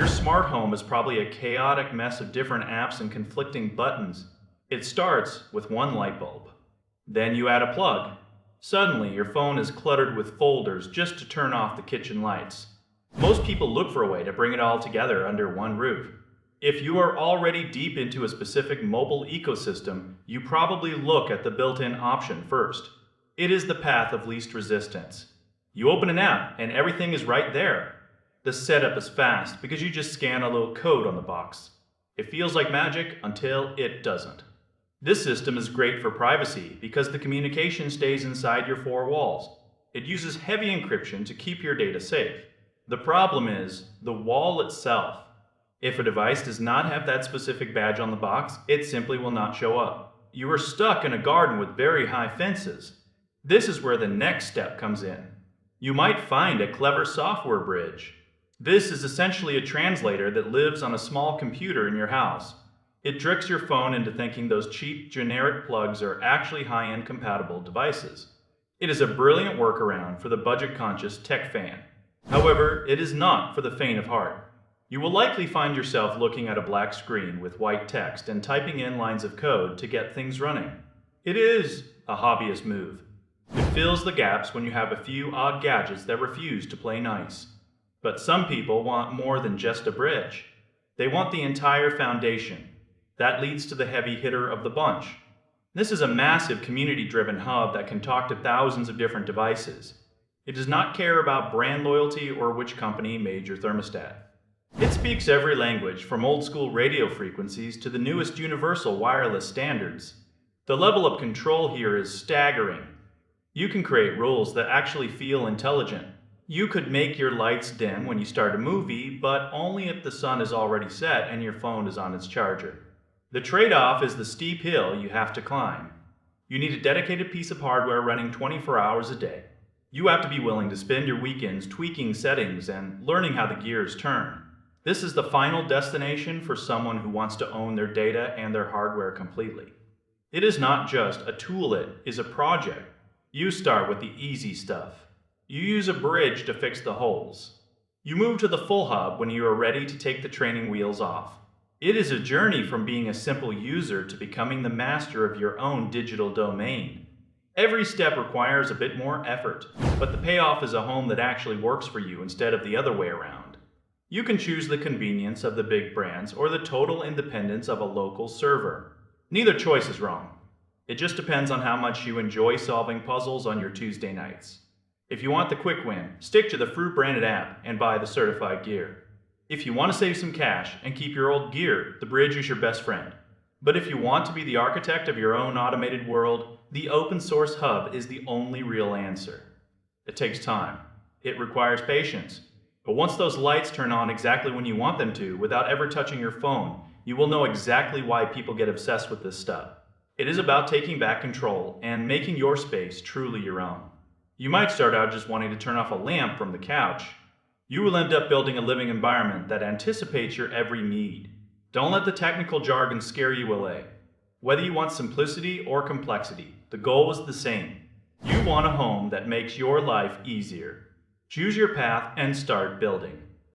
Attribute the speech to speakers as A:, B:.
A: Your smart home is probably a chaotic mess of different apps and conflicting buttons. It starts with one light bulb. Then you add a plug. Suddenly, your phone is cluttered with folders just to turn off the kitchen lights. Most people look for a way to bring it all together under one roof. If you are already deep into a specific mobile ecosystem, you probably look at the built-in option first. It is the path of least resistance. You open an app and everything is right there. The setup is fast because you just scan a little code on the box. It feels like magic until it doesn't. This system is great for privacy because the communication stays inside your four walls. It uses heavy encryption to keep your data safe. The problem is the wall itself. If a device does not have that specific badge on the box, it simply will not show up. You are stuck in a garden with very high fences. This is where the next step comes in. You might find a clever software bridge. This is essentially a translator that lives on a small computer in your house. It tricks your phone into thinking those cheap, generic plugs are actually high-end compatible devices. It is a brilliant workaround for the budget-conscious tech fan. However, it is not for the faint of heart. You will likely find yourself looking at a black screen with white text and typing in lines of code to get things running. It is a hobbyist move. It fills the gaps when you have a few odd gadgets that refuse to play nice. But some people want more than just a bridge. They want the entire foundation. That leads to the heavy hitter of the bunch. This is a massive community-driven hub that can talk to thousands of different devices. It does not care about brand loyalty or which company made your thermostat. It speaks every language, from old-school radio frequencies to the newest universal wireless standards. The level of control here is staggering. You can create rules that actually feel intelligent. You could make your lights dim when you start a movie, but only if the sun is already set and your phone is on its charger. The trade-off is the steep hill you have to climb. You need a dedicated piece of hardware running 24 hours a day. You have to be willing to spend your weekends tweaking settings and learning how the gears turn. This is the final destination for someone who wants to own their data and their hardware completely. It is not just a tool, it is a project. You start with the easy stuff. You use a bridge to fix the holes. You move to the full hub when you are ready to take the training wheels off. It is a journey from being a simple user to becoming the master of your own digital domain. Every step requires a bit more effort, but the payoff is a home that actually works for you instead of the other way around. You can choose the convenience of the big brands or the total independence of a local server. Neither choice is wrong. It just depends on how much you enjoy solving puzzles on your Tuesday nights. If you want the quick win, stick to the Fruit branded app and buy the certified gear. If you want to save some cash and keep your old gear, the bridge is your best friend. But if you want to be the architect of your own automated world, the open source hub is the only real answer. It takes time. It requires patience. But once those lights turn on exactly when you want them to, without ever touching your phone, you will know exactly why people get obsessed with this stuff. It is about taking back control and making your space truly your own. You might start out just wanting to turn off a lamp from the couch. You will end up building a living environment that anticipates your every need. Don't let the technical jargon scare you away. Whether you want simplicity or complexity, the goal is the same. You want a home that makes your life easier. Choose your path and start building.